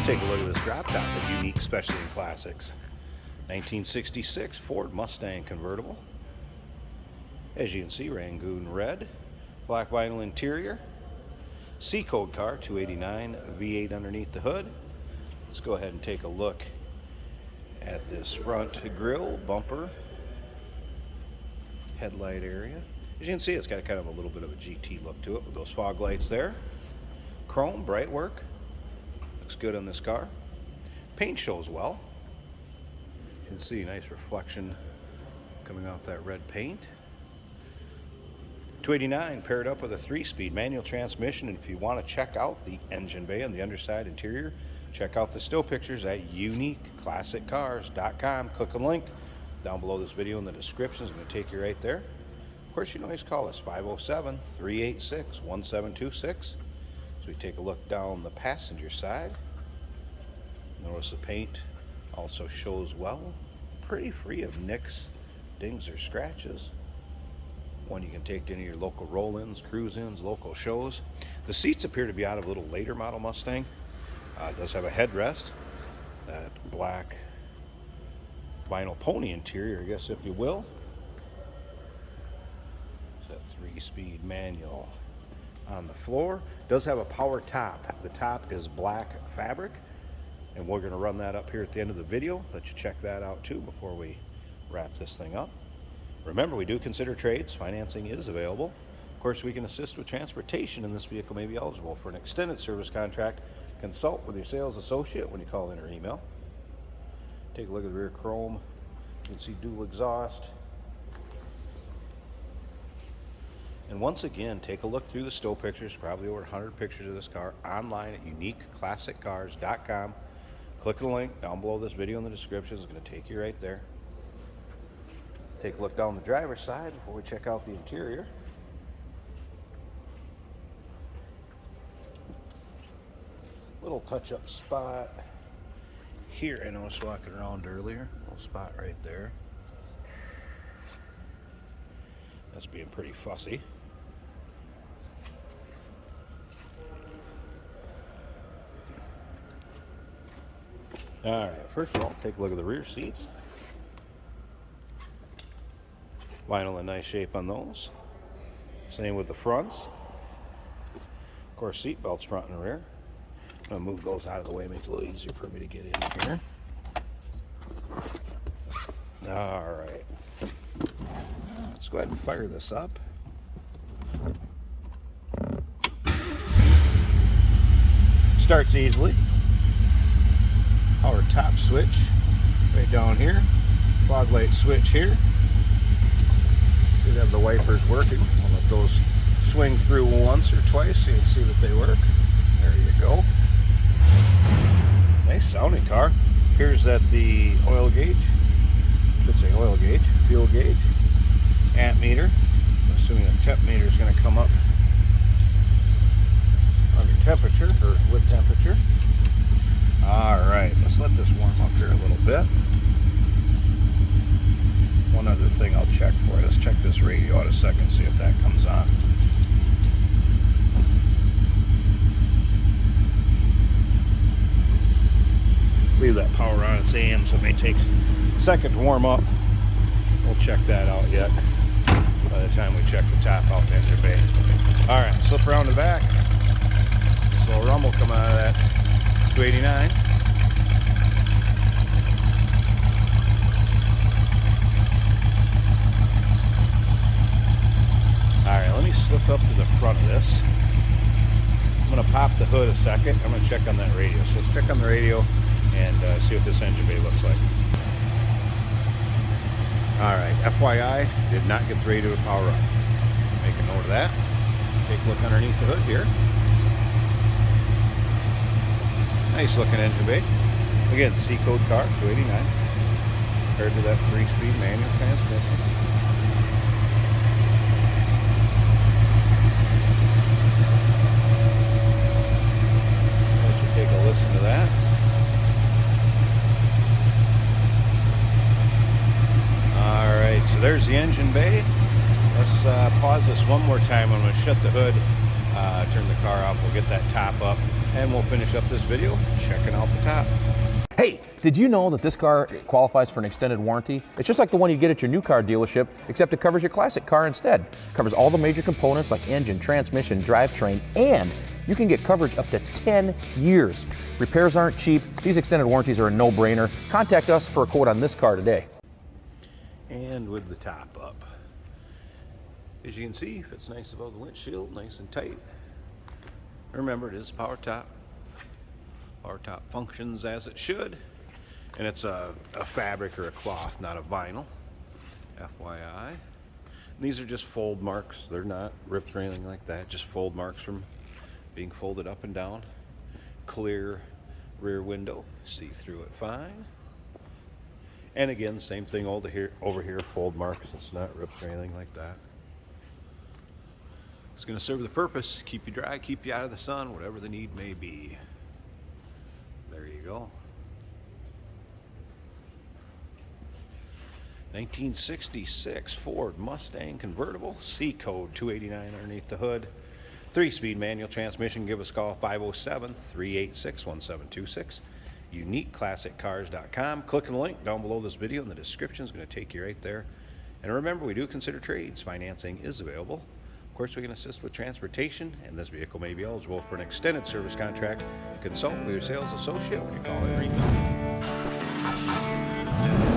Take a look at this drop top at Unique Specialty and Classics. 1966 Ford Mustang convertible. As you can see, Rangoon red, black vinyl interior, C-code car, 289 V8 underneath the hood. Let's go ahead and take a look at this front grille, bumper, headlight area. As you can see, it's got kind of a little bit of a GT look to it with those fog lights there. Chrome, bright work. Looks good on this car. Paint shows well. You can see a nice reflection coming off that red paint. 289 paired up with a 3-speed manual transmission. And if you want to check out the engine bay on the underside interior, check out the still pictures at uniqueclassiccars.com. Click the link down below this video in the description. It's going to take you right there. Of course, you can always call us 507-386-1726. So we take a look down the passenger side. Notice the paint also shows well. Pretty free of nicks, dings, or scratches. One you can take to any of your local roll-ins, cruise-ins, local shows. The seats appear to be out of a little later model Mustang. It does have a headrest, that black vinyl pony interior, I guess, if you will. It's that 3-speed manual on the floor. It does have a power top. The top is black fabric, and we're going to run that up here at the end of the video. Let you check that out too before we wrap this thing up. Remember, we do consider trades. Financing is available. Of course, we can assist with transportation, and this vehicle may be eligible for an extended service contract. Consult with your sales associate when you call in or email. Take a look at the rear chrome. You can see dual exhaust. And once again, take a look through the still pictures, probably over 100 pictures of this car online at uniqueclassiccars.com. Click the link down below this video in the description. It's going to take you right there. Take a look down the driver's side before we check out the interior. Little touch-up spot here. I noticed walking around earlier. Little spot right there. That's being pretty fussy. All right, first of all, take a look at the rear seats. Vinyl in nice shape on those. Same with the fronts. Of course, seat belts front and rear. I'm going to move those out of the way, make it a little easier for me to get in here. All right. Let's go ahead and fire this up. Starts easily. Power top switch right down here. Fog light switch here. Did have the wipers working. I'll let those swing through once or twice so you can see that they work. There you go. Nice sounding car. Appears that the oil gauge, should say oil gauge, fuel gauge, amp meter. I'm assuming the temp meter is going to come up under temperature or with temperature. All right, let's let this warm up here a little bit. One other thing I'll check for you. Let's check this radio out a second, see if that comes on. Leave that power on, it's AM, so it may take a second to warm up. We'll check that out yet by the time we check the top out in the engine bay. All right, slip around the back. Slow rumble coming out of that 289. Alright, let me slip up to the front of this. I'm going to pop the hood a second. I'm going to check on that radio. So let's check on the radio and see what this engine bay looks like. Alright, FYI, did not get the radio to power up. Make a note of that. Take a look underneath the hood here. Nice looking engine bay. Again, C-code car, 289. Paired to that 3-speed manual transmission. Take a listen to that. Alright, so there's the engine bay. Let's pause this one more time. I'm going to shut the hood turn the car off, we'll get that top up, and we'll finish up this video checking out the top. Hey, did you know that this car qualifies for an extended warranty? It's just like the one you get at your new car dealership, except it covers your classic car instead. It covers all the major components like engine, transmission, drivetrain, and you can get coverage up to 10 years. Repairs aren't cheap. These extended warranties are a no-brainer. Contact us for a quote on this car today. And with the top up, as you can see, fits nice above the windshield, nice and tight. Remember, it is power top. Power top functions as it should, and it's a fabric or a cloth, not a vinyl, FYI. And these are just fold marks. They're not rips or anything like that, just fold marks from being folded up and down. Clear rear window, see through it fine. And again, same thing over here, fold marks. It's not rips or anything like that. It's going to serve the purpose, keep you dry, keep you out of the sun, whatever the need may be. There you go. 1966 Ford Mustang convertible, C code 289 underneath the hood. 3-speed manual transmission. Give us a call, 507-386-1726. UniqueClassicCars.com. Click on the link down below this video in the description. Is going to take you right there. And remember, we do consider trades. Financing is available. Of course, we can assist with transportation, and this vehicle may be eligible for an extended service contract. Consult with your sales associate when you call every company.